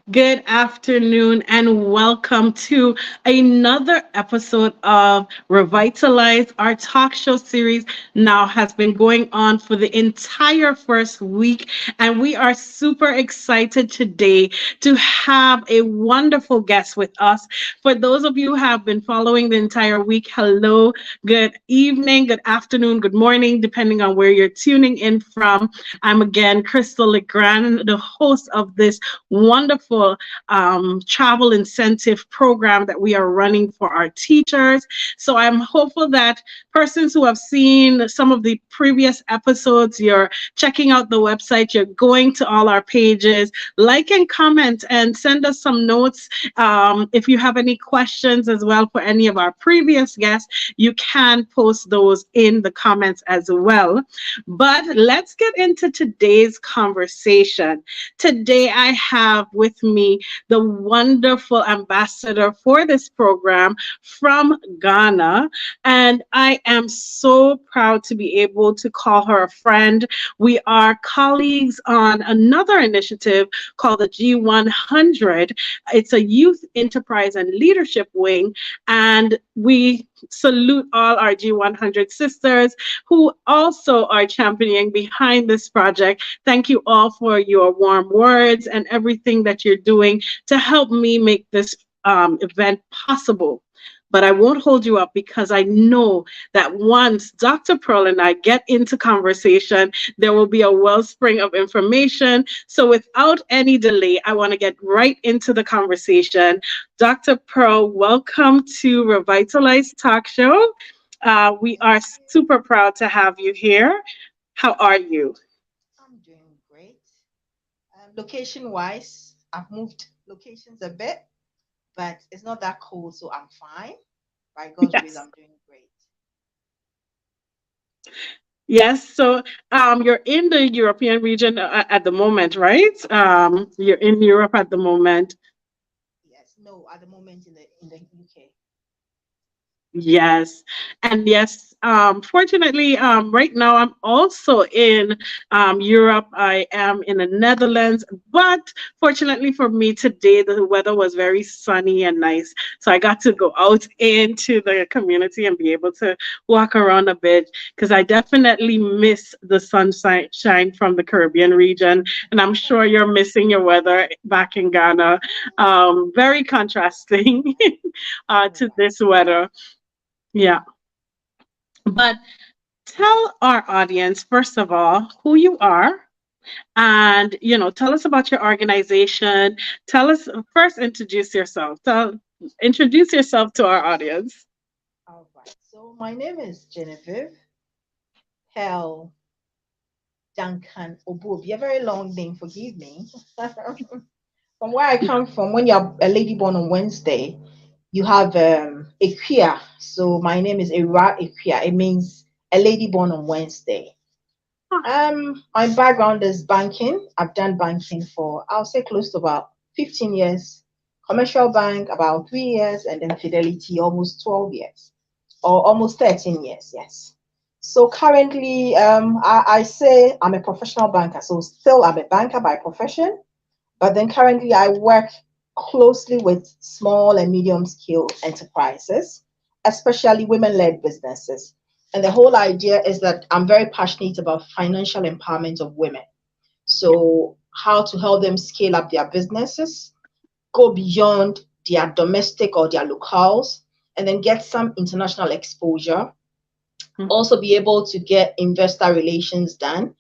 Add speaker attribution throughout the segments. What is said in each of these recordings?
Speaker 1: Good afternoon, and welcome to another episode of Revitalized. Our talk show series now has been going on for the entire first week, and we are super excited today to have a wonderful guest with us. For those of you who have been following the entire week, hello, good evening, good afternoon, good morning, depending on where you're tuning in from. I'm again Crystal Legrand, the host of this wonderful travel incentive program that we are running for our teachers. So I'm hopeful that persons who have seen some of the previous episodes, you're checking out the website, you're going to all our pages, like and comment, and send us some notes. If you have any questions as well for any of our previous guests, you can post those in the comments as well. But let's get into today's conversation. Today, I have with me the wonderful ambassador for this program from Ghana. And I am so proud to be able to call her a friend. We are colleagues on another initiative called the G100. It's a youth enterprise and leadership wing. And we salute all our G100 sisters who also are championing behind this project. Thank you all for your warm words and everything that you're doing to help me make this event possible. But I won't hold you up because I know that once Dr. Pearl and I get into conversation, there will be a wellspring of information. So without any delay, I want to get right into the conversation. Dr. Pearl, welcome to Revitalized Talk Show. We are super proud to have you here. How are you?
Speaker 2: I'm doing great. Location-wise, I've moved locations a bit, but it's not that cold, so I'm fine. By God's grace,
Speaker 1: Yes.
Speaker 2: I'm doing great.
Speaker 1: Yes. So you're in the European region at the moment, right? You're in Europe at the moment.
Speaker 2: Yes, no, at the moment in the UK.
Speaker 1: Yes, and yes, fortunately, right now I'm also in Europe. I am in the Netherlands, but fortunately for me today, the weather was very sunny and nice. So I got to go out into the community and be able to walk around a bit because I definitely miss the sunshine shine from the Caribbean region. And I'm sure you're missing your weather back in Ghana. Very contrasting
Speaker 2: Oh,
Speaker 1: to
Speaker 2: wow.
Speaker 1: this weather. Yeah. But tell our audience, first of all, who you are and, tell us about your organization. Tell us first, introduce yourself. Introduce yourself to our audience.
Speaker 2: All right. So my name is Genevieve. Hell, Duncan Obuobi. A very long name, forgive me. From where I come from, when you're a lady born on Wednesday, you have Equia. So my name is Era Equia. It means a lady born on Wednesday. My background is banking. I've done banking for I'll say close to about 15 years. Commercial bank about 3 years, and then Fidelity almost 12 years, or almost 13 years. Yes. So currently, I say I'm a professional banker. So still, I'm a banker by profession, but then currently I work closely with small and medium scale enterprises, especially women led businesses. And the whole idea is that I'm very passionate about financial empowerment of women. So, how to help them scale up their businesses, go beyond their domestic or their locales, and then get some international exposure, also be able to get investor relations done.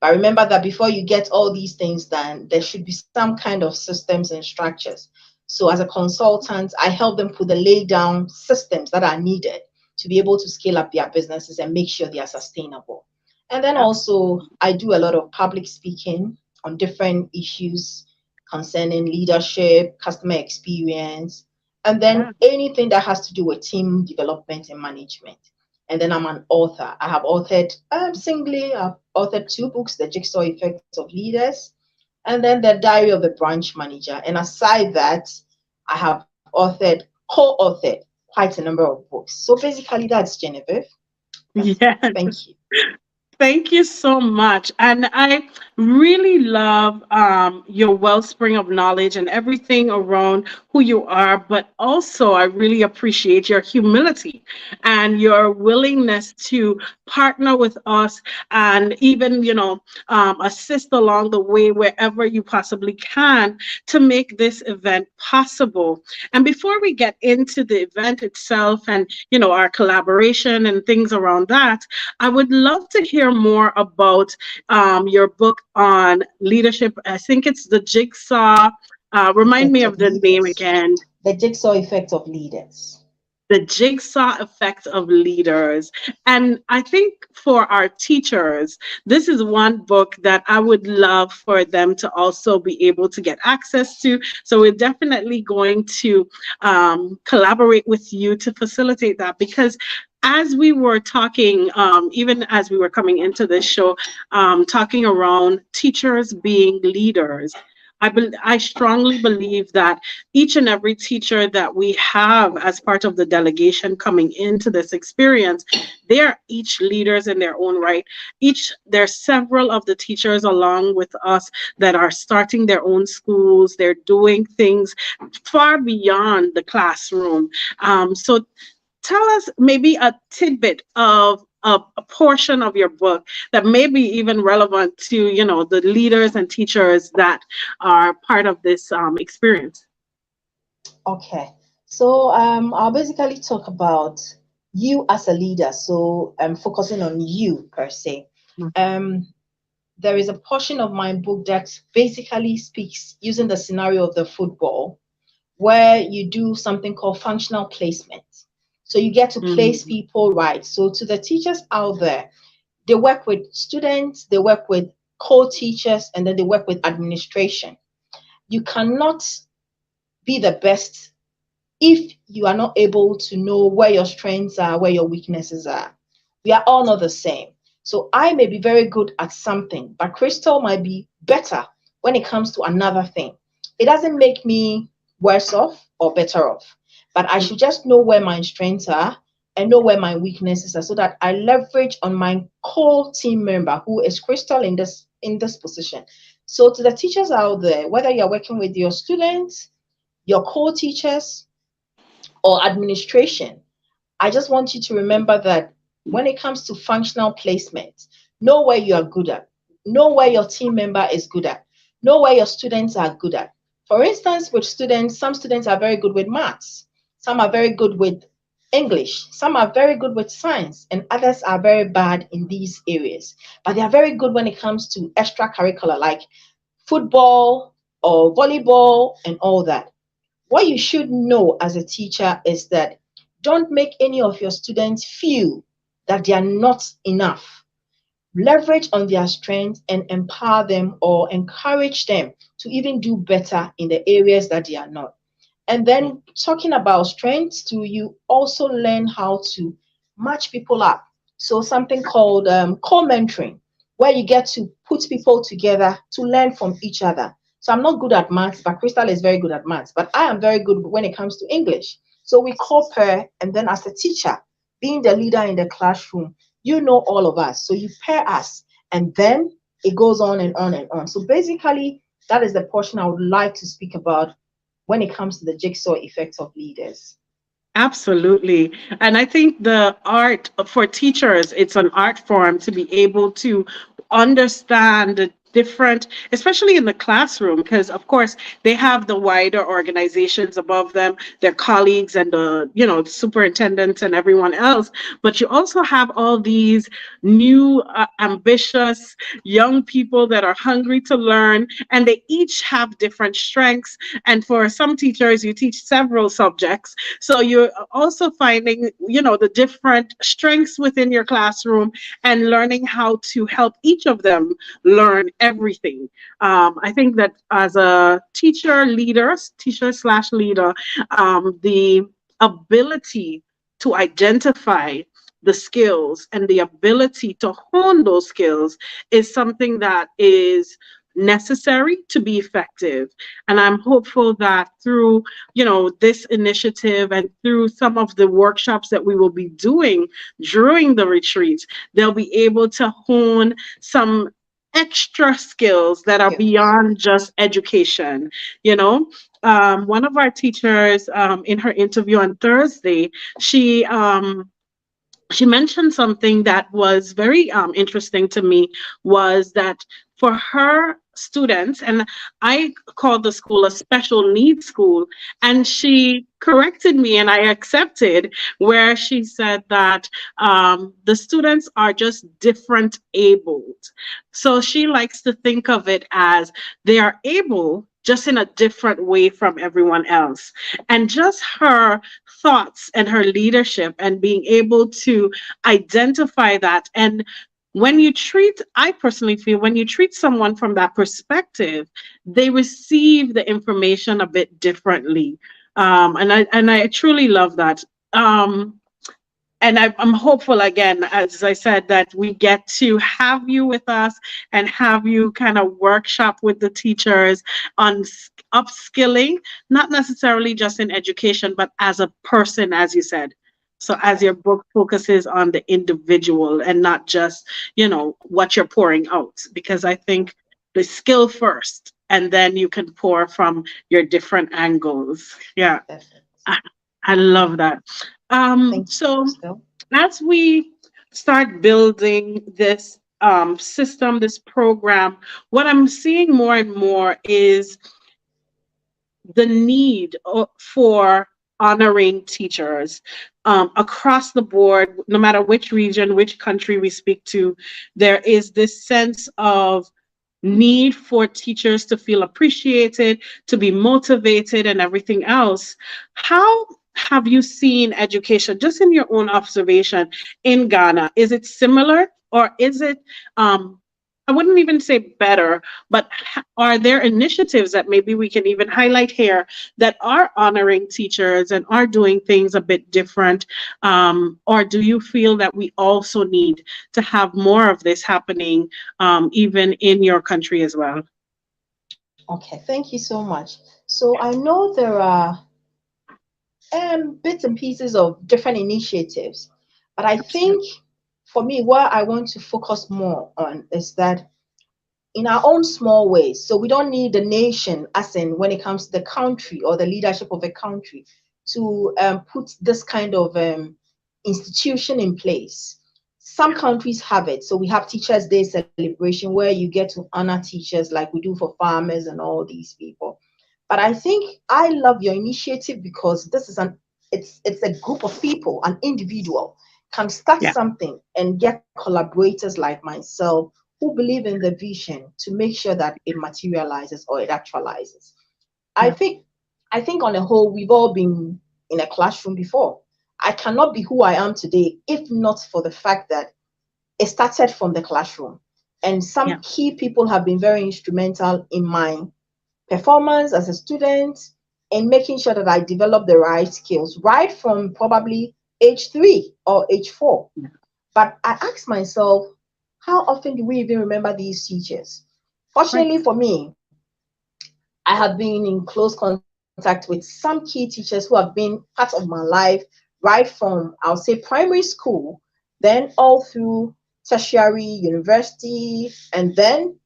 Speaker 2: But remember that before you get all these things done, there should be some kind of systems and structures. So as a consultant, I help them put the lay down systems that are needed to be able to scale up their businesses and make sure they are sustainable. And then also, I do a lot of public speaking on different issues concerning leadership, customer experience, and then
Speaker 1: Yeah.
Speaker 2: anything that has to do with team development and management. And then I'm an author. I have authored singly, I've authored two books, The Jigsaw Effects of Leaders, and then The Diary of a Branch Manager. And aside that, I have co-authored quite a number of books. So basically, that's Genevieve. That's it.
Speaker 1: Yes.
Speaker 2: Thank you.
Speaker 1: Thank you so much. And I really love your wellspring of knowledge and everything around who you are. But also, I really appreciate your humility and your willingness to partner with us and even, assist along the way wherever you possibly can to make this event possible. And before we get into the event itself and, our collaboration and things around that, I would love to hear more about your book on leadership. I think it's the Jigsaw. Remind me
Speaker 2: Effect
Speaker 1: of
Speaker 2: of
Speaker 1: the name
Speaker 2: leaders.
Speaker 1: again.
Speaker 2: The jigsaw effect of leaders.
Speaker 1: The Jigsaw Effect of Leaders. And I think for our teachers, this is one book that I would love for them to also be able to get access to. So we're definitely going to collaborate with you to facilitate that, because as we were talking, even as we were coming into this show, talking around teachers being leaders, I strongly believe that each and every teacher that we have as part of the delegation coming into this experience, they're each leaders in their own right. There's several of the teachers along with us that are starting their own schools. They're doing things far beyond the classroom. So tell us maybe a tidbit of a portion of your book that may be even relevant to the leaders and teachers that are part of this experience.
Speaker 2: Okay. So I'll basically talk about you as a leader. So I'm focusing on you per se. Um, there is a portion of my book that basically speaks using the scenario of the football, where you do something called functional placement. So you get to place
Speaker 1: Mhm.
Speaker 2: people right. So to the teachers out there, they work with students, they work with co-teachers, and then they work with administration. You cannot be the best if you are not able to know where your strengths are, where your weaknesses are. We are all not the same. So I may be very good at something, but Crystal might be better when it comes to another thing. It doesn't make me worse off or better off, but I should just know where my strengths are and know where my weaknesses are so that I leverage on my core team member who is Crystal in this position. So to the teachers out there, whether you're working with your students, your co-teachers, or administration, I just want you to remember that when it comes to functional placement, know where you are good at, know where your team member is good at, know where your students are good at. For instance, with students, some students are very good with maths, some are very good with English, some are very good with science, and others are very bad in these areas. But they are very good when it comes to extracurricular, like football or volleyball and all that. What you should know as a teacher is that don't make any of your students feel that they are not enough. Leverage on their strengths and empower them or encourage them to even do better in the areas that they are not. And then talking about strengths too, you also learn how to match people up. So something called co-mentoring, where you get to put people together to learn from each other. So I'm not good at maths, but Crystal is very good at maths. But I am very good when it comes to English. So we co-pair, and then as a teacher, being the leader in the classroom, you know all of us. So you pair us, and then it goes on and on and on. So basically, that is the portion I would like to speak about when it comes to the jigsaw effect of leaders.
Speaker 1: Absolutely. And I think the art for teachers, it's an art form to be able to understand the different, especially in the classroom, because of course they have the wider organizations above them, their colleagues and the superintendents and everyone else. But you also have all these new, ambitious young people that are hungry to learn, and they each have different strengths. And for some teachers, you teach several subjects, so you're also finding, the different strengths within your classroom and learning how to help each of them learn everything. I think that as a teacher slash leader, the ability to identify the skills and the ability to hone those skills is something that is necessary to be effective. And I'm hopeful that through, this initiative and through some of the workshops that we will be doing during the retreats, they'll be able to hone some extra skills that are
Speaker 2: Skills.
Speaker 1: beyond just education. You know, one of our teachers, in her interview on Thursday, she she mentioned something that was very interesting to me, was that for her students, and I call the school a special needs school, and she corrected me and I accepted, where she said that the students are just different abled. So she likes to think of it as they are able just in a different way from everyone else. And just her thoughts and her leadership and being able to identify that. And I personally feel when you treat someone from that perspective, they receive the information a bit differently. And I truly love that. And I'm hopeful, again, as I said, that we get to have you with us and have you kind of workshop with the teachers on upskilling, not necessarily just in education, but as a person, as you said. So as your book focuses on the individual and not just, what you're pouring out, because I think the skill first, and then you can pour from your different angles. Yeah,
Speaker 2: Definitely.
Speaker 1: I, I love that.
Speaker 2: Thank you,
Speaker 1: So
Speaker 2: Crystal.
Speaker 1: as we start building this system, this program, what I'm seeing more and more is the need for honoring teachers across the board, no matter which region, which country we speak to. There is this sense of need for teachers to feel appreciated, to be motivated, and everything else. How have you seen education, just in your own observation, in Ghana? Is it similar, or is it, I wouldn't even say better, but are there initiatives that maybe we can even highlight here that are honoring teachers and are doing things a bit different? Or do you feel that we also need to have more of this happening, even in your country as well?
Speaker 2: Okay, thank you so much. So I know there are bits and pieces of different initiatives, but I think for me, what I want to focus more on is that in our own small ways. So we don't need the nation, as in when it comes to the country or the leadership of a country, to put this kind of institution in place. Some countries have it. So we have Teachers' Day celebration where you get to honor teachers like we do for farmers and all these people. But I think I love your initiative because this is it's a group of people, an individual can start
Speaker 1: Yeah,
Speaker 2: something and get collaborators like myself who believe in the vision to make sure that it materializes or it actualizes. I
Speaker 1: yeah,
Speaker 2: think I think on the whole we've all been in a classroom before. I cannot be who I am today if not for the fact that it started from the classroom. And some
Speaker 1: yeah,
Speaker 2: key people have been very instrumental in my performance as a student and making sure that I develop the right skills right from probably age 3 or age 4.
Speaker 1: yeah.
Speaker 2: But I ask myself, how often do we even remember these teachers?
Speaker 1: Right.
Speaker 2: Fortunately for me, I have been in close contact with some key teachers who have been part of my life right from, I'll say, primary school, then all through tertiary, university, and then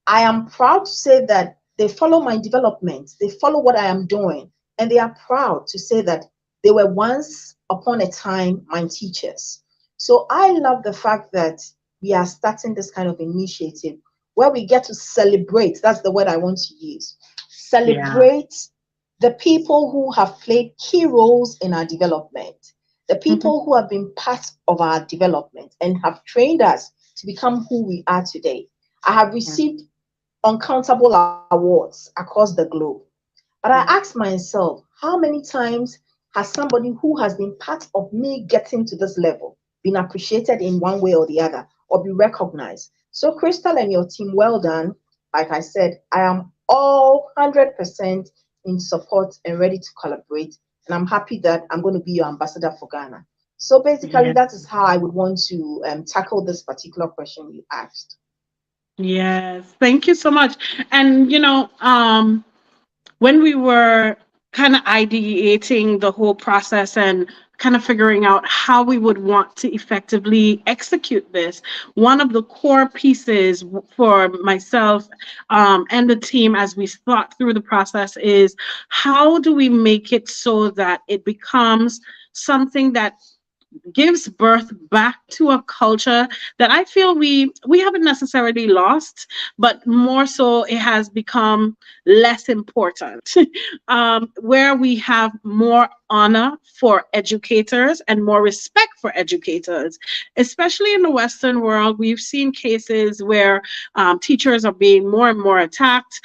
Speaker 2: I am proud to say that they follow my development, they follow what I am doing, and they are proud to say that they were once upon a time my teachers. So I love the fact that we are starting this kind of initiative where we get to celebrate. That's the word I want to use.
Speaker 1: Yeah.
Speaker 2: Celebrate the people who have played key roles in our development, the
Speaker 1: Mhm.
Speaker 2: people who have been part of our development and have trained us to become who we are today. I have
Speaker 1: Yeah.
Speaker 2: received uncountable awards across the globe. But I
Speaker 1: Yeah.
Speaker 2: ask myself, how many times has somebody who has been part of me getting to this level been appreciated in one way or the other or be recognized? So, Crystal and your team, well done. Like I said, I am all 100% in support and ready to collaborate. And I'm happy that I'm going to be your ambassador for Ghana. So, basically,
Speaker 1: Yeah.
Speaker 2: that is how I would want to tackle this particular question you asked.
Speaker 1: Yes, thank you so much. And when we were kind of ideating the whole process and kind of figuring out how we would want to effectively execute this, one of the core pieces for myself and the team as we thought through the process is how do we make it so that it becomes something that gives birth back to a culture that I feel we haven't necessarily lost, but more so it has become less important. Where we have more honor for educators and more respect for educators, especially in the Western world. We've seen cases where teachers are being more and more attacked,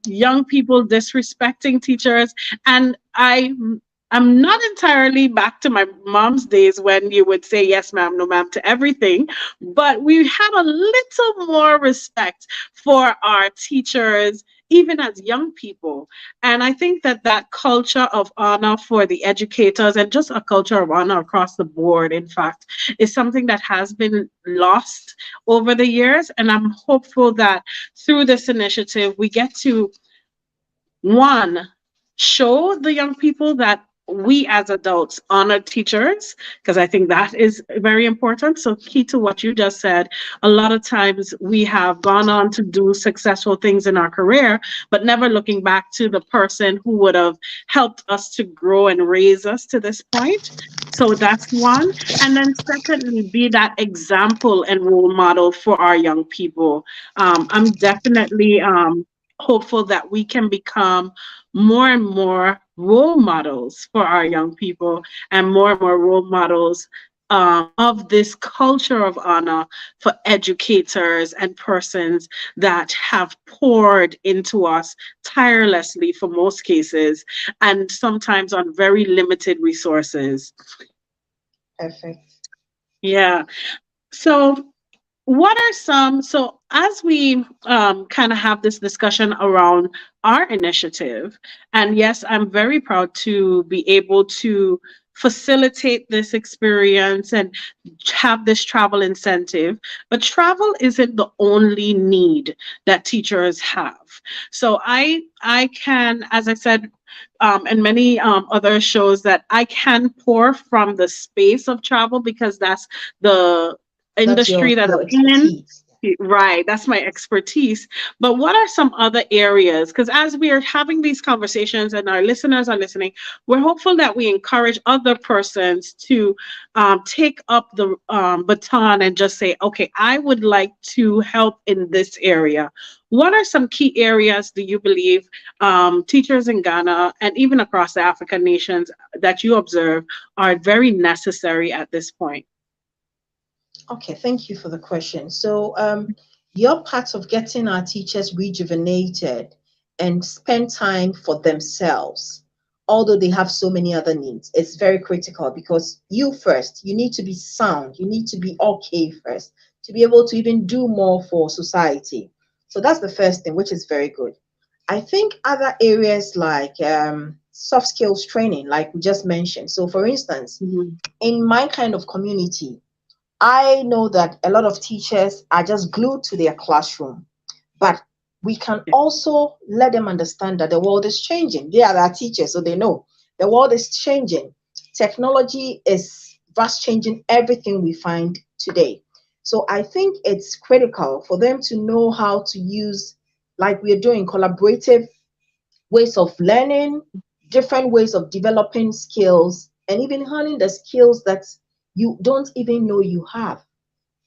Speaker 1: young people disrespecting teachers, and I'm not entirely back to my mom's days when you would say yes, ma'am, no, ma'am to everything, but we have a little more respect for our teachers, even as young people. And I think that that culture of honor for the educators and just a culture of honor across the board, in fact, is something that has been lost over the years. And I'm hopeful that through this initiative, we get to one, show the young people that we as adults honor teachers, because I think that is very important. So, key to what you just said, a lot of times we have gone on to do successful things in our career, but never looking back to the person who would have helped us to grow and raise us to this point. So, that's one. And then, secondly, be that example and role model for our young people. I'm definitely hopeful that we can become more and more role models for our young people and more role models of this culture of honor for educators and persons that have poured into us tirelessly for most cases and sometimes on very limited resources.
Speaker 2: Perfect.
Speaker 1: Yeah. So what are some, so as we kind of have this discussion around our initiative, and yes, I'm very proud to be able to facilitate this experience and have this travel incentive, but travel isn't the only need that teachers have. So I can, as I said, and many other shows, that I can pour from the space of travel because that's the
Speaker 2: That's
Speaker 1: industry that
Speaker 2: your
Speaker 1: I'm in.
Speaker 2: expertise.
Speaker 1: Right, that's my expertise. But what are some other areas? Because as we are having these conversations and our listeners are listening, we're hopeful that we encourage other persons to take up the baton and just say, okay, I would like to help in this area. What are some key areas do you believe teachers in Ghana and even across the African nations that you observe are very necessary at this point?
Speaker 2: Okay, thank you for the question. So, your part of getting our teachers rejuvenated and spend time for themselves, although they have so many other needs, it's very critical because you first, you need to be sound, you need to be okay first to be able to even do more for society. So that's the first thing, which is very good. I think other areas like soft skills training, like we just mentioned. So, for instance,
Speaker 1: Mhm.
Speaker 2: in my kind of community, I know that a lot of teachers are just glued to their classroom, but we can also let them understand that the world is changing. They are our teachers, so they know the world is changing. Technology is fast changing everything we find today. So I think it's critical for them to know how to use, like we're doing, collaborative ways of learning, different ways of developing skills, and even honing the skills that you don't even know you have.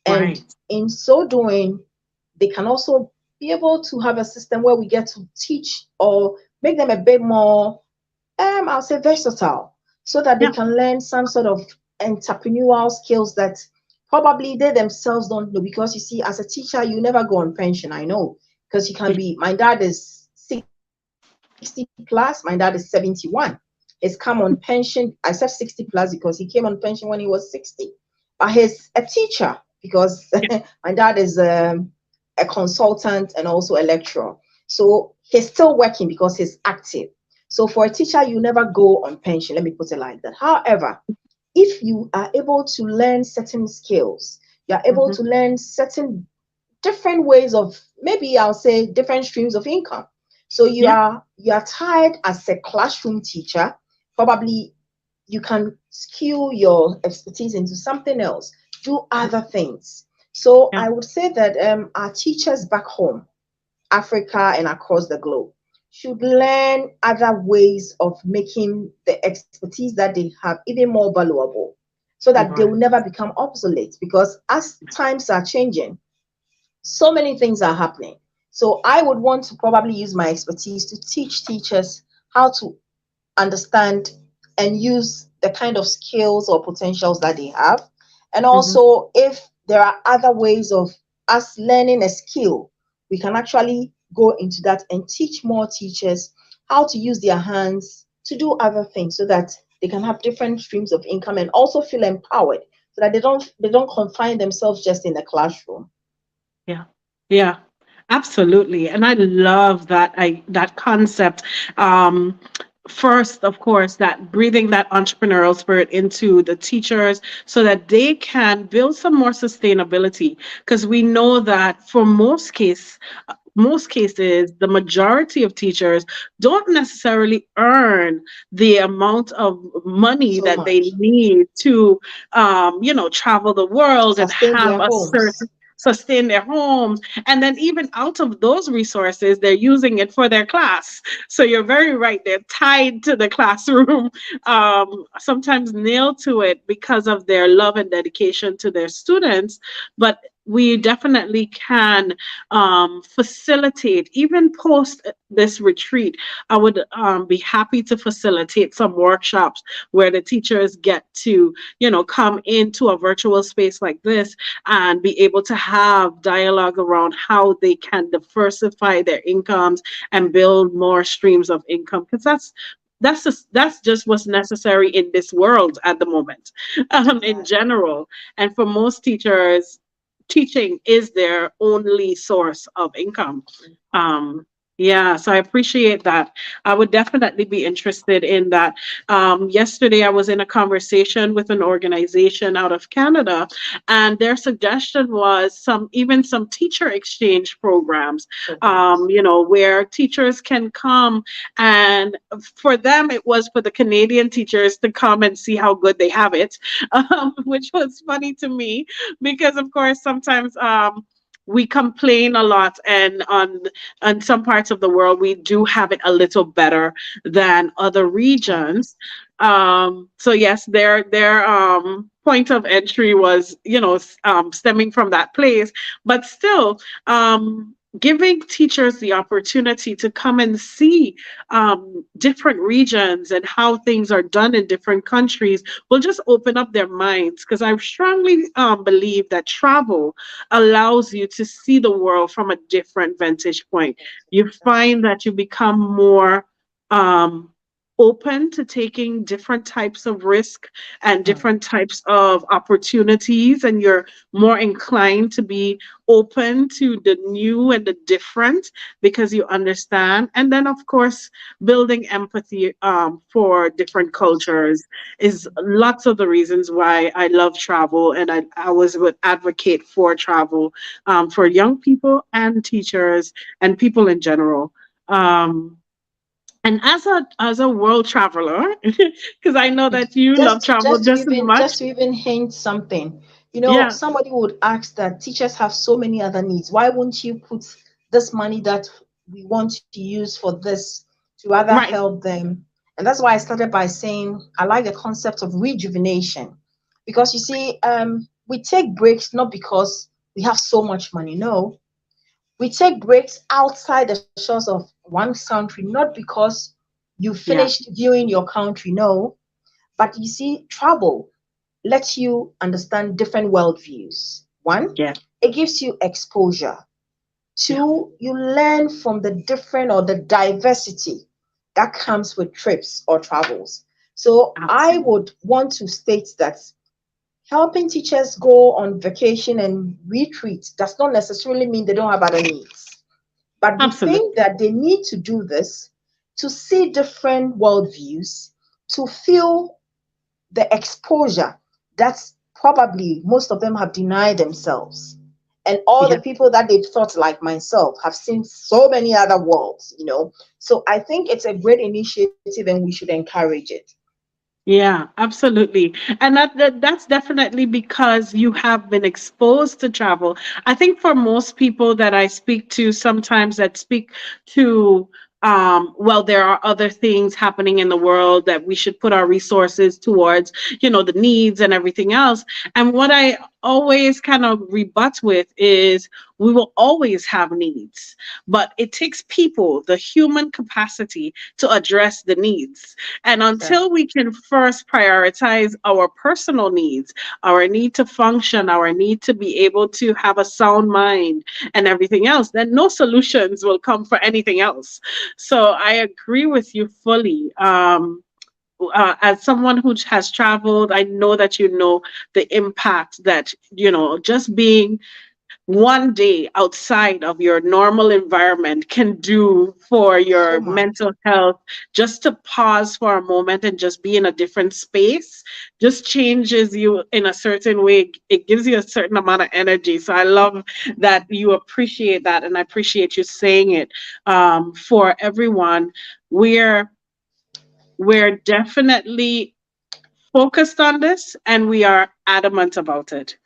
Speaker 2: And
Speaker 1: Right.
Speaker 2: in so doing, they can also be able to have a system where we get to teach or make them a bit more, I'll say, versatile, so that they
Speaker 1: Yeah.
Speaker 2: can learn some sort of entrepreneurial skills that probably they themselves don't know. Because you see, as a teacher, you never go on pension. I know, because you can be. My dad is 60 plus. My dad is 71. He's come on pension. I said 60 plus because he came on pension when he was 60. But he's a teacher because my dad is a consultant and also a lecturer. So he's still working because he's active. So for a teacher, you never go on pension. Let me put it like that. However, if you are able to learn certain skills, you are able
Speaker 1: Mhm.
Speaker 2: to learn certain different ways of, maybe I'll say different streams of income. So
Speaker 1: Yeah.
Speaker 2: you are tired as a classroom teacher. Probably you can skew your expertise into something else, do other things. So
Speaker 1: Yeah.
Speaker 2: I would say that our teachers back home, Africa and across the globe, should learn other ways of making the expertise that they have even more valuable, so that they will
Speaker 1: Right.
Speaker 2: never become obsolete. Because as times are changing, so many things are happening. So I would want to probably use my expertise to teach teachers how to understand and use the kind of skills or potentials that they have. And
Speaker 1: Mm-hmm.
Speaker 2: also, if there are other ways of us learning a skill, we can actually go into that and teach more teachers how to use their hands to do other things, so that they can have different streams of income and also feel empowered, so that they don't confine themselves just in the classroom.
Speaker 1: Yeah. Yeah. Absolutely. And I love that concept. Um, First, of course, that breathing that entrepreneurial spirit into the teachers so that they can build some more sustainability. Because we know that for most cases, the majority of teachers don't necessarily earn the amount of money
Speaker 2: So
Speaker 1: that they
Speaker 2: much
Speaker 1: need to, travel the
Speaker 2: to
Speaker 1: world and
Speaker 2: sustain
Speaker 1: have
Speaker 2: their
Speaker 1: a
Speaker 2: homes.
Speaker 1: certain sustain their homes. And then even out of those resources, they're using it for their class. So you're very right. They're tied to the classroom, sometimes nailed to it because of their love and dedication to their students. But we definitely can facilitate, even post this retreat. I would be happy to facilitate some workshops where the teachers get to, come into a virtual space like this and be able to have dialogue around how they can diversify their incomes and build more streams of income, because that's just what's necessary in this world at the moment, in
Speaker 2: Exactly.
Speaker 1: general. And for most teachers, teaching is their only source of income. Um, yeah, so I appreciate that. I would definitely be interested in that. Yesterday, I was in a conversation with an organization out of Canada, and their suggestion was some teacher exchange programs,
Speaker 2: Programs.
Speaker 1: where teachers can come, and for them, it was for the Canadian teachers to come and see how good they have it, which was funny to me because, of course, sometimes we complain a lot, and on some parts of the world we do have it a little better than other
Speaker 2: Right.
Speaker 1: regions. So yes, their point of entry was, stemming from that place, but still, giving teachers the opportunity to come and see different regions and how things are done in different countries will just open up their minds, because I strongly believe that travel allows you to see the world from a different vantage point. You
Speaker 2: Exactly.
Speaker 1: find that you become more um, open to taking different types of risk and
Speaker 2: Mm.
Speaker 1: different types of opportunities, and you're more inclined to be open to the new and the different because you understand. And then, of course, building empathy for different cultures is lots of the reasons why I love travel, and I always would advocate for travel for young people and teachers and people in general. Um, and as a world traveler, because I know that you love travel just as
Speaker 2: Just
Speaker 1: much.
Speaker 2: to even hint something,
Speaker 1: Yeah,
Speaker 2: somebody would ask that teachers have so many other needs. Why won't you put this money that we want to use for this to rather
Speaker 1: right.
Speaker 2: help them? And that's why I started by saying I like the concept of rejuvenation, because you see, we take breaks not because we have so much money. No, we take breaks outside the shores of one country, not because you
Speaker 1: Yeah,
Speaker 2: finished viewing your country. No, but you see, travel lets you understand different worldviews. One,
Speaker 1: yeah,
Speaker 2: it gives you exposure.
Speaker 1: yeah.
Speaker 2: Two, you learn from the different or the diversity that comes with trips or travels. So I
Speaker 1: Absolutely.
Speaker 2: would want to state that helping teachers go on vacation and retreat does not necessarily mean they don't have other needs. But we think
Speaker 1: Absolutely.
Speaker 2: that they need to do this to see different worldviews, to feel the exposure that probably most of them have denied themselves. And all the
Speaker 1: Yeah.
Speaker 2: people that they've thought like myself have seen so many other worlds, So I think it's a great initiative and we should encourage it.
Speaker 1: Yeah, absolutely. And that's definitely because you have been exposed to travel. I think for most people that I speak to, sometimes that speak to well, there are other things happening in the world that we should put our resources towards, the needs and everything else. And what I always kind of rebut with is we will always have needs, but it takes people, the human capacity to address the needs. And
Speaker 2: Sure.
Speaker 1: until we can first prioritize our personal needs, our need to function, our need to be able to have a sound mind and everything else, then no solutions will come for anything else. So I agree with you fully. As someone who has traveled, I know that the impact that, just being one day outside of your normal environment can do for
Speaker 2: So
Speaker 1: your
Speaker 2: much.
Speaker 1: mental health. Just to pause for a moment and just be in a different space just changes you in a certain way. It gives you a certain amount of energy. So I love that you appreciate that, and I appreciate you saying it. For everyone, we're we're definitely focused on this, and we are adamant about it.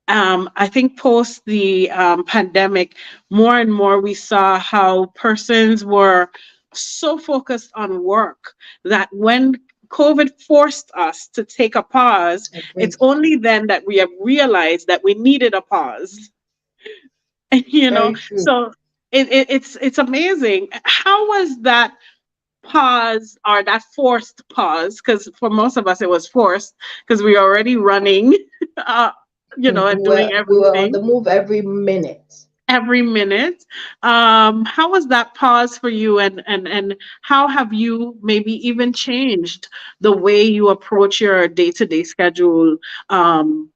Speaker 1: I think post the pandemic, more and more we saw how persons were so focused on work that when COVID forced us to take a pause, it's
Speaker 2: Agreed.
Speaker 1: only then that we have realized that we needed a pause.
Speaker 2: Very true.
Speaker 1: So it's amazing. How was that pause or that forced pause? Because for most of us, it was forced because we were already running, uh,
Speaker 2: We
Speaker 1: and
Speaker 2: were
Speaker 1: doing
Speaker 2: we were on
Speaker 1: everything
Speaker 2: the move every minute.
Speaker 1: every minute. How was that pause for you, and how have you maybe even changed the way you approach your day-to-day schedule um,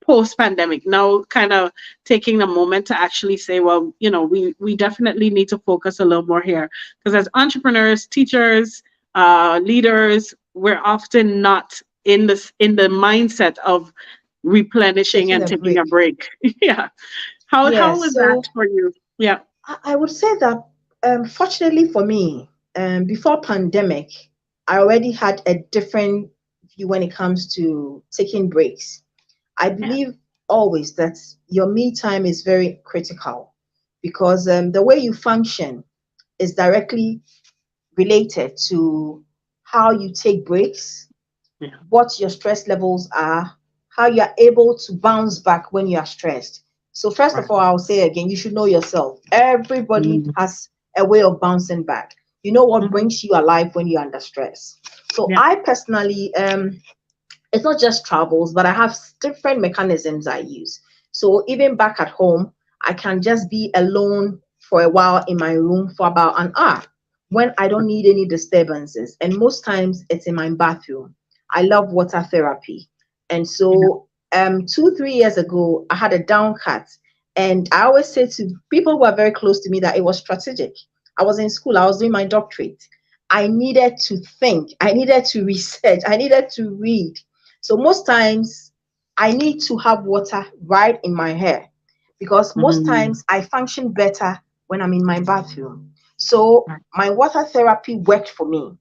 Speaker 1: post pandemic? Now, kind of taking a moment to actually say, well, we definitely need to focus a little more here, because as entrepreneurs, teachers, leaders, we're often not in the mindset of replenishing
Speaker 2: Taking
Speaker 1: and
Speaker 2: a
Speaker 1: taking a
Speaker 2: break.
Speaker 1: break. Yeah. How
Speaker 2: Yes.
Speaker 1: was that
Speaker 2: So
Speaker 1: for you? Yeah.
Speaker 2: I would say that fortunately for me, before pandemic, I already had a different view when it comes to taking breaks. I
Speaker 1: Yeah.
Speaker 2: believe always that your me time is very critical because the way you function is directly related to how you take breaks,
Speaker 1: Yeah.
Speaker 2: what your stress levels are, how you're able to bounce back when you are stressed. So, first of
Speaker 1: Right.
Speaker 2: all, I'll say again, you should know yourself. Everybody
Speaker 1: Mm.
Speaker 2: has a way of bouncing back. You know what
Speaker 1: Mhm.
Speaker 2: brings you alive when you're under stress. So,
Speaker 1: Yeah.
Speaker 2: I personally, it's not just travels, but I have different mechanisms I use. So, even back at home, I can just be alone for a while in my room for about an hour when I don't need any disturbances. And most times it's in my bathroom. I love water therapy. And
Speaker 1: Yeah.
Speaker 2: so 2, 3 years ago, I had a down cut. And I always say to people who are very close to me that it was strategic. I was in school, I was doing my doctorate. I needed to think, I needed to research, I needed to read. So most times I need to have water right in my hair because most
Speaker 1: Mhm.
Speaker 2: times I function better when I'm in my bathroom. So
Speaker 1: Right.
Speaker 2: my water therapy worked for me.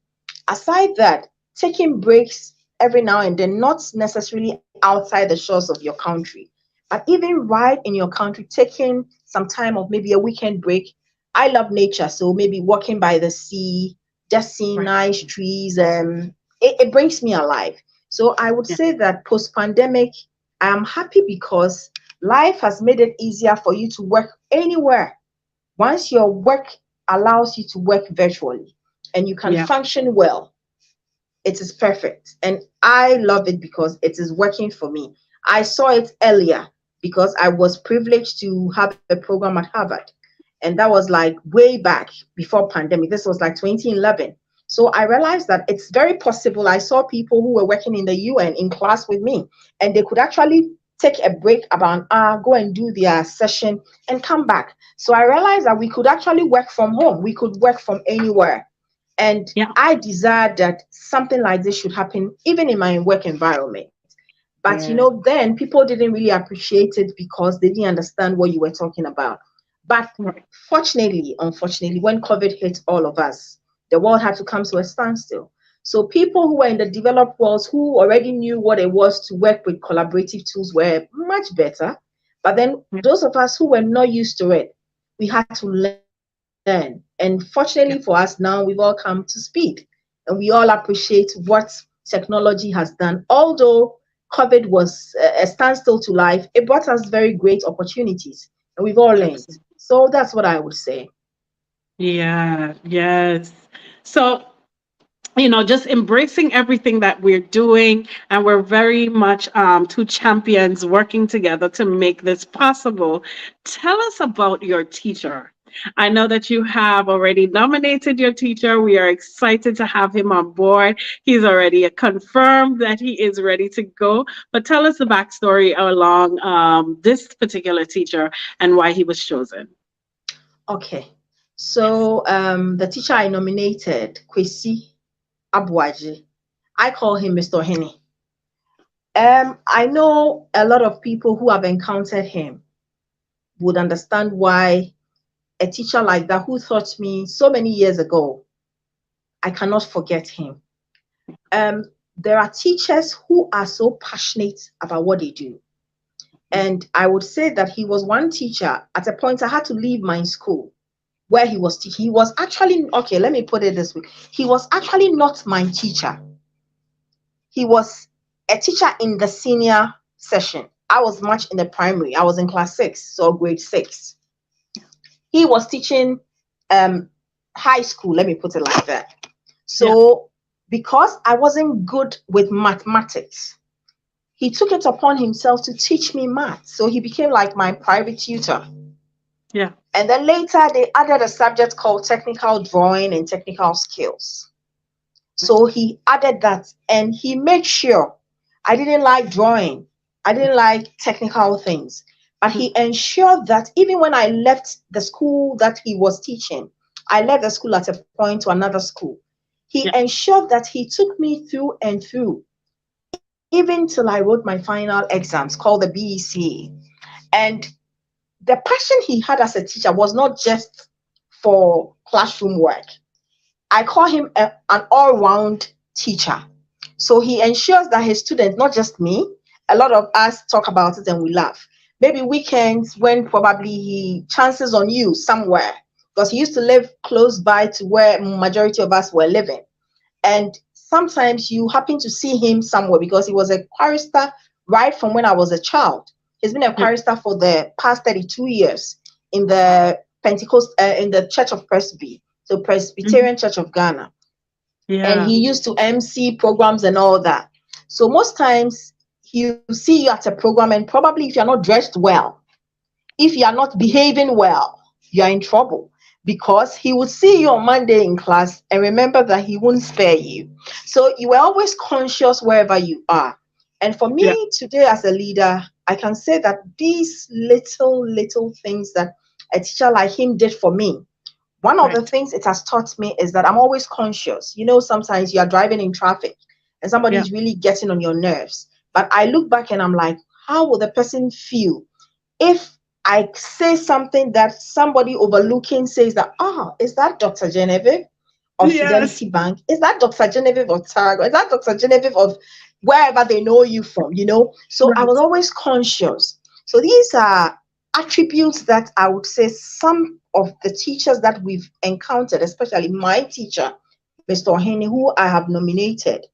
Speaker 2: Aside that, taking breaks every now and then, not necessarily outside the shores of your country, but even right in your country, taking some time of maybe a weekend break. I love nature, so maybe walking by the sea, just seeing
Speaker 1: Right.
Speaker 2: nice trees, it brings me alive. So I would
Speaker 1: Yeah.
Speaker 2: say that post pandemic, I am happy because life has made it easier for you to work anywhere. Once your work allows you to work virtually and you can
Speaker 1: Yeah.
Speaker 2: function well, it is perfect. And I love it because it is working for me. I saw it earlier because I was privileged to have a program at Harvard. And that was like way back before pandemic. This was like 2011. So I realized that it's very possible. I saw people who were working in the UN in class with me, and they could actually take a break about an hour, go and do their session, and come back. So I realized that we could actually work from home. We could work from anywhere. And
Speaker 1: Yeah.
Speaker 2: I desire that something like this should happen even in my work environment. But
Speaker 1: Yeah.
Speaker 2: then people didn't really appreciate it because they didn't understand what you were talking about. But
Speaker 1: Right.
Speaker 2: unfortunately, when COVID hit all of us, the world had to come to a standstill. So people who were in the developed worlds who already knew what it was to work with collaborative tools were much better. But then
Speaker 1: Yeah.
Speaker 2: those of us who were not used to it, we had to learn. And fortunately for us now, we've all come to speed and we all appreciate what technology has done. Although COVID was a standstill to life, it brought us very great opportunities and we've all learned.
Speaker 1: Absolutely.
Speaker 2: So that's what I would say.
Speaker 1: Yeah. Yes. So, just embracing everything that we're doing. And we're very much two champions working together to make this possible. Tell us about your teacher. I know that you have already nominated your teacher. We are excited to have him on board. He's already confirmed that he is ready to go. But tell us the backstory along this particular teacher and why he was chosen.
Speaker 2: Okay. So the teacher I nominated, Kwesi Abuaji, I call him Mr. Henny. I know a lot of people who have encountered him would understand why a teacher like that who taught me so many years ago, I cannot forget him. Um, there are teachers who are so passionate about what they do. And I would say that he was one teacher. At a point, I had to leave my school where he was teaching. He was actually, okay, let me put it this way. He was actually not my teacher. He was a teacher in the senior session. I was much in the primary. I was in class 6, so grade 6. He was teaching um, high school, let me put it like that.
Speaker 1: Yeah.
Speaker 2: So because I wasn't good with mathematics, he took it upon himself to teach me math. So he became like my private tutor.
Speaker 1: Yeah.
Speaker 2: And then later they added a subject called technical drawing and technical skills. So he added that and he made sure I didn't like drawing. I didn't like technical things. But he ensured that even when I left the school that he was teaching, I left the school at a point to another school. He
Speaker 1: Yeah.
Speaker 2: ensured that he took me through and through, even till I wrote my final exams called the BECA. And the passion he had as a teacher was not just for classroom work. I call him an all-round teacher. So he ensures that his students, not just me, a lot of us talk about it and we laugh. Maybe weekends when probably he chances on you somewhere, because he used to live close by to where majority of us were living. And sometimes you happen to see him somewhere because he was a chorister right from when I was a child. He's been a
Speaker 1: Yeah.
Speaker 2: chorister for the past 32 years in the in the Church of Presby, so
Speaker 1: Mhm.
Speaker 2: Presbyterian Church of Ghana. And
Speaker 1: Yeah.
Speaker 2: he used to MC programs and all that. So most times he'll see you at a program, and probably if you're not dressed well, if you are not behaving well, you are in trouble because he will see you on Monday in class and remember that he won't spare you. So you are always conscious wherever you are. And for
Speaker 1: Yeah.
Speaker 2: me today as a leader, I can say that these little things that a teacher like him did for me, one of the
Speaker 1: Right.
Speaker 2: things it has taught me is that I'm always conscious. Sometimes you are driving in traffic and somebody
Speaker 1: Yeah.
Speaker 2: is really getting on your nerves. But I look back and I'm like, how will the person feel if I say something that somebody overlooking says that, is that Dr. Genevieve of
Speaker 1: Yes.
Speaker 2: Fidelity Bank? Is that Dr. Genevieve of Targo? Is that Dr. Genevieve of wherever they know you from? So I was
Speaker 1: Right.
Speaker 2: always conscious. So these are attributes that I would say some of the teachers that we've encountered, especially my teacher, Mr. Ohene, who I have nominated,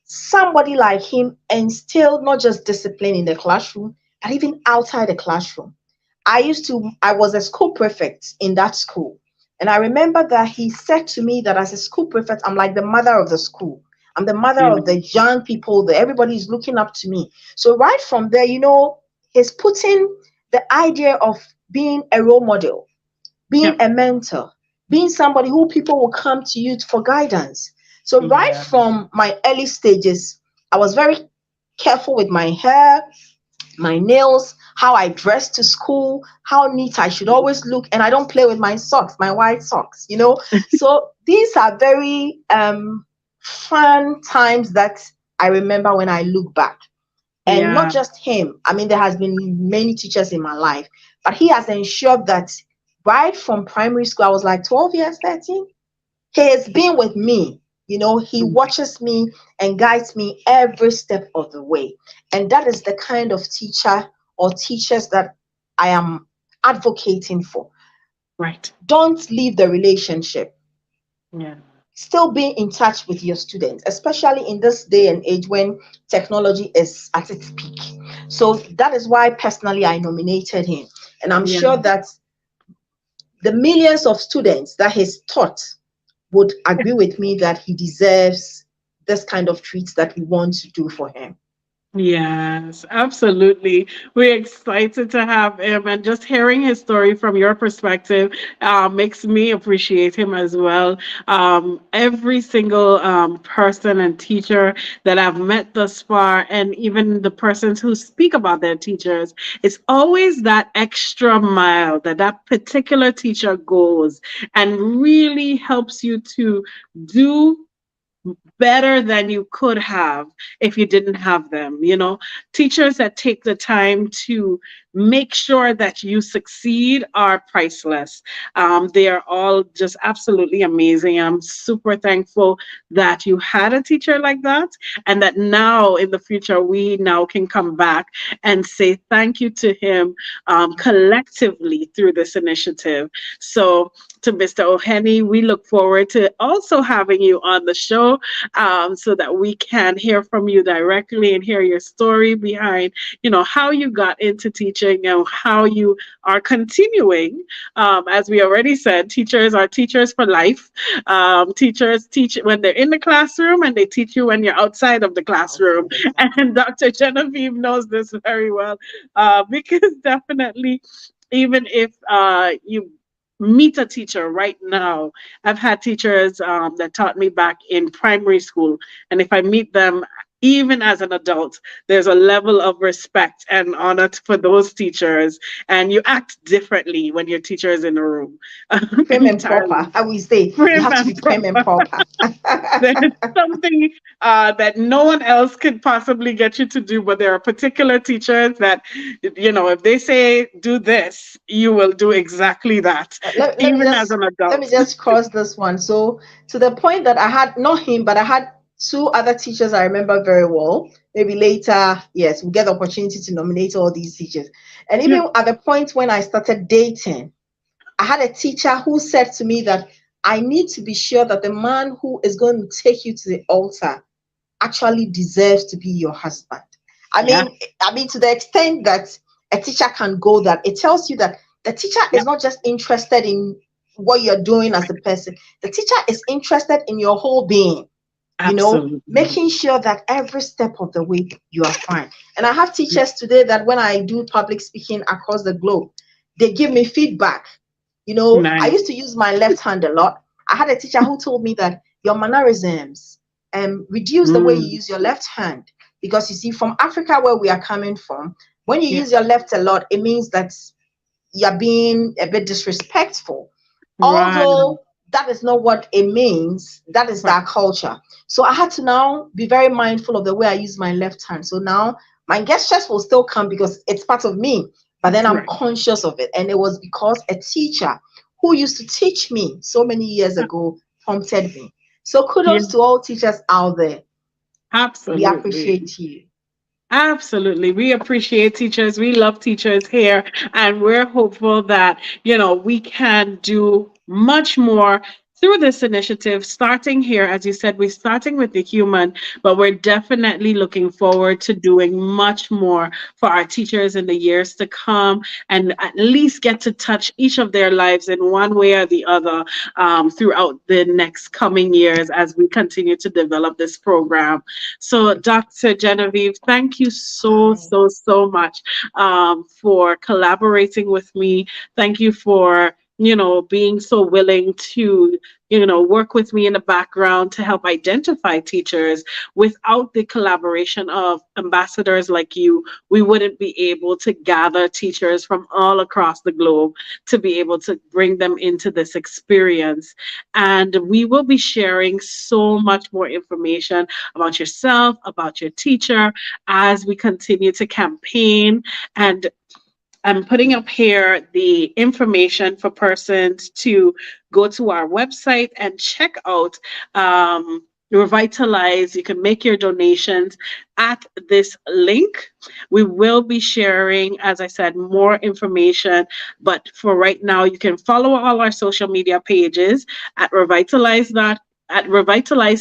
Speaker 2: somebody like him instilled not just discipline in the classroom, but even outside the classroom. I was a school prefect in that school. And I remember that he said to me that as a school prefect, I'm like the mother of the school. I'm the mother
Speaker 1: Yeah.
Speaker 2: of the young people that everybody is looking up to me. So right from there, he's putting the idea of being a role model, being
Speaker 1: Yeah.
Speaker 2: a mentor, being somebody who people will come to you for guidance. So right
Speaker 1: Yeah.
Speaker 2: from my early stages, I was very careful with my hair, my nails, how I dress to school, how neat I should always look, and I don't play with my socks, my white socks. So these are very fun times that I remember when I look back. And not
Speaker 1: Yeah.
Speaker 2: just him. I mean, there has been many teachers in my life, but he has ensured that right from primary school, I was like 12 years, 13. He has been with me. He watches me and guides me every step of the way. And that is the kind of teacher or teachers that I am advocating for.
Speaker 1: Right.
Speaker 2: Don't leave the relationship.
Speaker 1: Yeah.
Speaker 2: Still be in touch with your students, especially in this day and age when technology is at its peak. So that is why personally I nominated him. And I'm
Speaker 1: Yeah.
Speaker 2: sure that the millions of students that he's taught would agree with me that he deserves this kind of treats that we want to do for him.
Speaker 1: Yes, absolutely. We're excited to have him, and just hearing his story from your perspective makes me appreciate him as well. Every single person and teacher that I've met thus far, and even the persons who speak about their teachers, it's always that extra mile that that particular teacher goes and really helps you to do better than you could have if you didn't have them. Teachers that take the time to make sure that you succeed are priceless. They are all just absolutely amazing. I'm super thankful that you had a teacher like that, and that now in the future we now can come back and say thank you to him collectively through this initiative. So to Mr. O'Henny, we look forward to also having you on the show, so that we can hear from you directly and hear your story behind, how you got into teaching and how you are continuing. As we already said, teachers are teachers for life. Teachers teach when they're in the classroom, and they teach you when you're outside of the classroom. And Dr. Genevieve knows this very well, because definitely, even if you meet a teacher right now. I've had teachers that taught me back in primary school. And if I meet them, even as an adult, there's a level of respect and honor for those teachers. And you act differently when your teacher is in the room.
Speaker 2: Prim and proper.
Speaker 1: Entirely.
Speaker 2: I will say you
Speaker 1: Prim
Speaker 2: have to be
Speaker 1: and
Speaker 2: prim and
Speaker 1: proper.
Speaker 2: proper.
Speaker 1: There's something that no one else could possibly get you to do, but there are particular teachers that, if they say do this, you will do exactly that,
Speaker 2: let me
Speaker 1: even as
Speaker 2: just
Speaker 1: an
Speaker 2: let me
Speaker 1: adult.
Speaker 2: just cross this one. So to the point that I had not him, but I had two other teachers I remember very well. Maybe later, yes, we'll get the opportunity to nominate all these teachers. And
Speaker 1: Yeah,
Speaker 2: even at the point when I started dating, I had a teacher who said to me that I need to be sure that the man who is going to take you to the altar actually deserves to be your husband. I
Speaker 1: yeah,
Speaker 2: mean, to the extent that a teacher can go that, it tells you that the teacher
Speaker 1: yeah,
Speaker 2: is not just interested in what you're doing as a person. The teacher is interested in your whole being,
Speaker 1: absolutely.
Speaker 2: making sure that every step of the way you are fine. And I have teachers today that when I do public speaking across the globe, they give me feedback. I
Speaker 1: Nice.
Speaker 2: used to use my left hand a lot. I had a teacher who told me that your mannerisms reduce the way you
Speaker 1: Mm,
Speaker 2: use your left hand. Because you see, from Africa, where we are coming from, when you
Speaker 1: yeah,
Speaker 2: use your left a lot, it means that you're being a bit disrespectful.
Speaker 1: right,
Speaker 2: Although that is not what it means, that is
Speaker 1: right,
Speaker 2: their culture. So I had to now be very mindful of the way I use my left hand. So now my gestures will still come because it's part of me, but then I'm
Speaker 1: right.
Speaker 2: conscious of it. And it was because a teacher who used to teach me so many years ago prompted me. So
Speaker 1: Yeah,
Speaker 2: kudos to all teachers out there. We
Speaker 1: absolutely.
Speaker 2: appreciate you.
Speaker 1: Absolutely. We appreciate teachers. We love teachers here. And we're hopeful that, we can do much more through this initiative, starting here. As you said, we're starting with the human, but we're definitely looking forward to doing much more for our teachers in the years to come, and at least get to touch each of their lives in one way or the other, throughout the next coming years as we continue to develop this program. So, Dr. Genevieve, thank you so,
Speaker 2: Bye.
Speaker 1: so, so much for collaborating with me. Thank you for being so willing to, work with me in the background to help identify teachers. Without the collaboration of ambassadors like you, we wouldn't be able to gather teachers from all across the globe to be able to bring them into this experience. And we will be sharing so much more information about yourself, about your teacher, as we continue to campaign. And I'm putting up here the information for persons to go to our website and check out Revitalize. You can make your donations at this link. We will be sharing, as I said, more information. But for right now, you can follow all our social media pages at Revitalize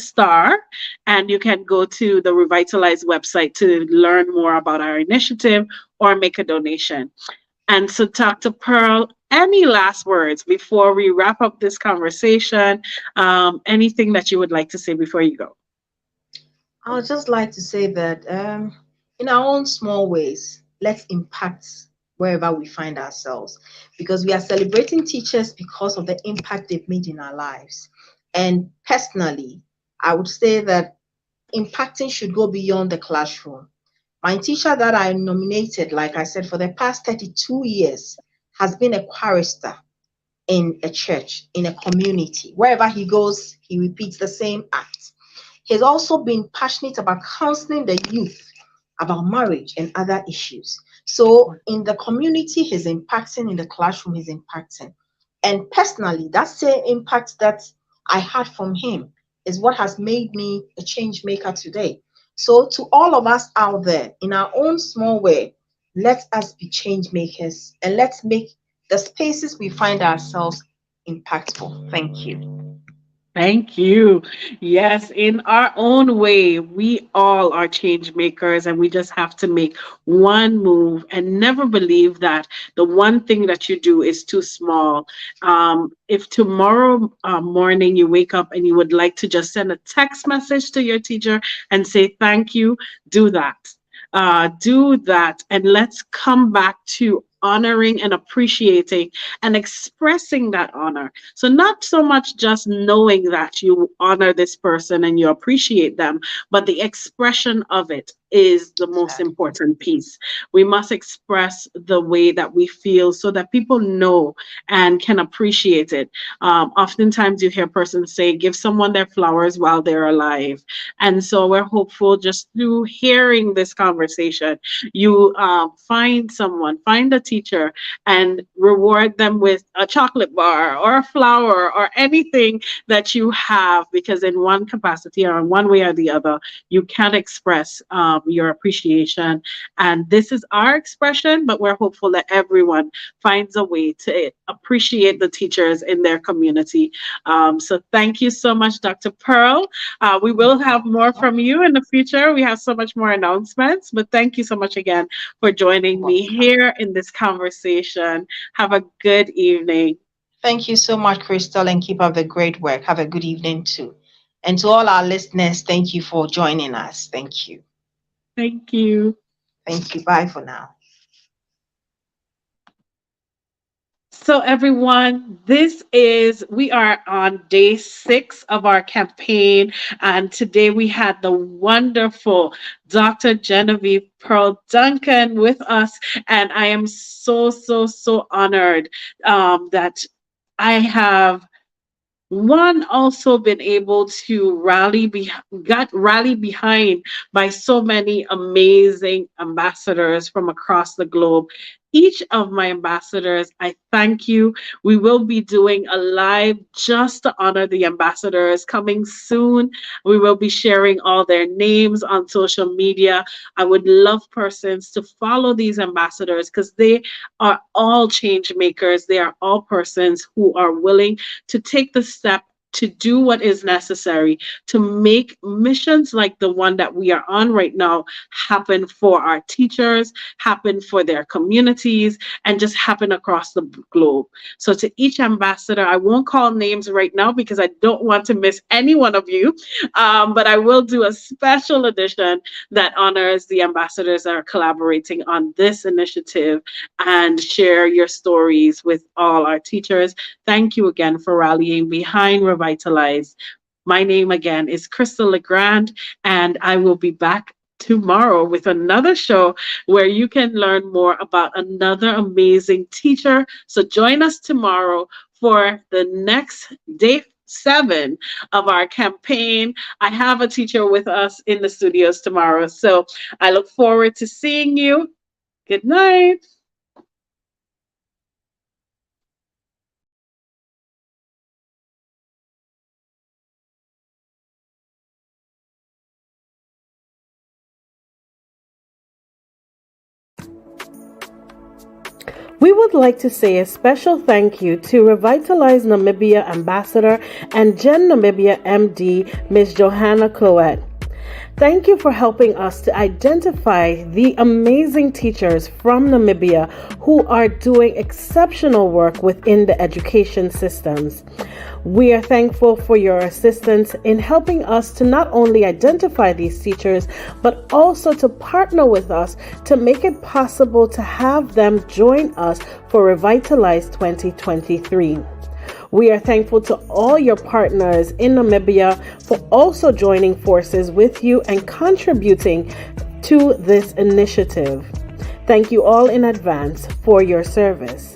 Speaker 1: Star, and you can go to the Revitalize website to learn more about our initiative or make a donation. And so, Dr. Pearl, any last words before we wrap up this conversation? Anything that you would like to say before you go?
Speaker 2: I would just like to say that in our own small ways, let's impact wherever we find ourselves, because we are celebrating teachers because of the impact they've made in our lives. And personally, I would say that impacting should go beyond the classroom. My teacher that I nominated, like I said, for the past 32 years, has been a chorister in a church, in a community. Wherever he goes, he repeats the same act. He's also been passionate about counseling the youth about marriage and other issues. So in the community, he's impacting, in the classroom, he's impacting. And personally, that same impact that I had from him is what has made me a change maker today. So to all of us out there, in our own small way, let us be change makers and let's make the spaces we find ourselves impactful. Thank you.
Speaker 1: Thank you. Yes, in our own way, we all are change makers, and we just have to make one move and never believe that the one thing that you do is too small. If tomorrow morning you wake up and you would like to just send a text message to your teacher and say thank you, do that. Do that, and let's come back to honoring and appreciating and expressing that honor. So, not so much just knowing that you honor this person and you appreciate them, but the expression of it is the most
Speaker 2: Exactly.
Speaker 1: important piece. We must express the way that we feel so that people know and can appreciate it. Oftentimes, you hear persons say, give someone their flowers while they're alive. And so, we're hopeful just through hearing this conversation, you find someone, find a teacher, and reward them with a chocolate bar or a flower or anything that you have, because in one capacity or in one way or the other, you can express your appreciation. And this is our expression, but we're hopeful that everyone finds a way to appreciate the teachers in their community. So thank you so much, Dr. Pearl. We will have more from you in the future. We have so much more announcements, but thank you so much again for joining me here in this conversation. Have a good evening.
Speaker 2: Thank you so much, Crystal, and keep up the great work. Have a good evening too. And to all our listeners, thank you for joining us. Thank you.
Speaker 1: Thank you.
Speaker 2: Thank you. Bye for now.
Speaker 1: So, everyone, we are on day 6 of our campaign. And today we had the wonderful Dr. Genevieve Pearl Duncan with us. And I am so, so, so honored that I have also been able to got rallied behind by so many amazing ambassadors from across the globe. Each of my ambassadors, I thank you. We will be doing a live just to honor the ambassadors coming soon. We will be sharing all their names on social media. I would love persons to follow these ambassadors because they are all change makers. They are all persons who are willing to take the step to do what is necessary to make missions like the one that we are on right now happen for our teachers, happen for their communities, and just happen across the globe. So to each ambassador, I won't call names right now because I don't want to miss any one of you, but I will do a special edition that honors the ambassadors that are collaborating on this initiative and share your stories with all our teachers. Thank you again for rallying behind Revitalize. My name again is Crystal Legrand, and I will be back tomorrow with another show where you can learn more about another amazing teacher. So join us tomorrow for the next day 7 of our campaign. I have a teacher with us in the studios tomorrow, so I look forward to seeing you. Good night. We would like to say a special thank you to Revitalized Namibia Ambassador and Gen Namibia MD, Ms. Johanna Cloet. Thank you for helping us to identify the amazing teachers from Namibia who are doing exceptional work within the education systems. We are thankful for your assistance in helping us to not only identify these teachers, but also to partner with us to make it possible to have them join us for Revitalize 2023. We are thankful to all your partners in Namibia for also joining forces with you and contributing to this initiative. Thank you all in advance for your service.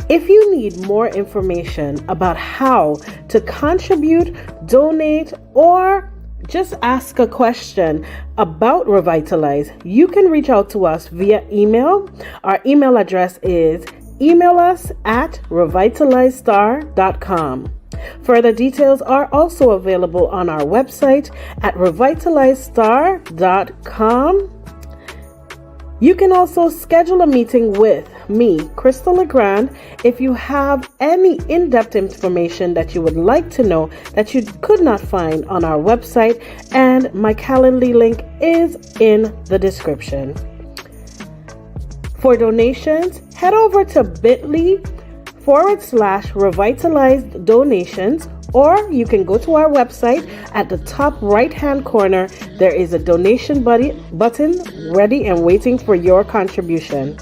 Speaker 1: If you need more information about how to contribute, donate, or just ask a question about Revitalize, you can reach out to us via email. Our email address is email us at revitalizestar.com. Further details are also available on our website at revitalizestar.com. You can also schedule a meeting with me, Crystal Legrand, if you have any in-depth information that you would like to know that you could not find on our website, and my Calendly link is in the description. For donations, head over to bit.ly/revitalized donations, or you can go to our website. At the top right-hand corner, there is a donation button ready and waiting for your contribution.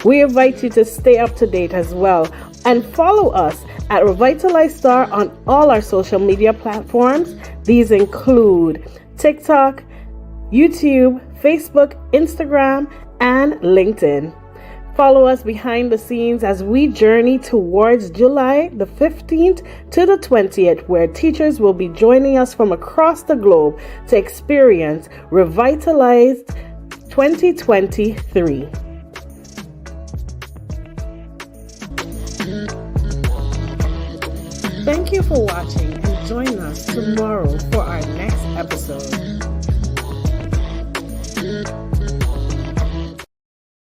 Speaker 1: We invite you to stay up to date as well and follow us at Revitalized Star on all our social media platforms. These include TikTok, YouTube, Facebook, Instagram, and LinkedIn. Follow us behind the scenes as we journey towards July the 15th to the 20th, where teachers will be joining us from across the globe to experience Revitalized 2023. Thank you for watching, and join us tomorrow for our next episode.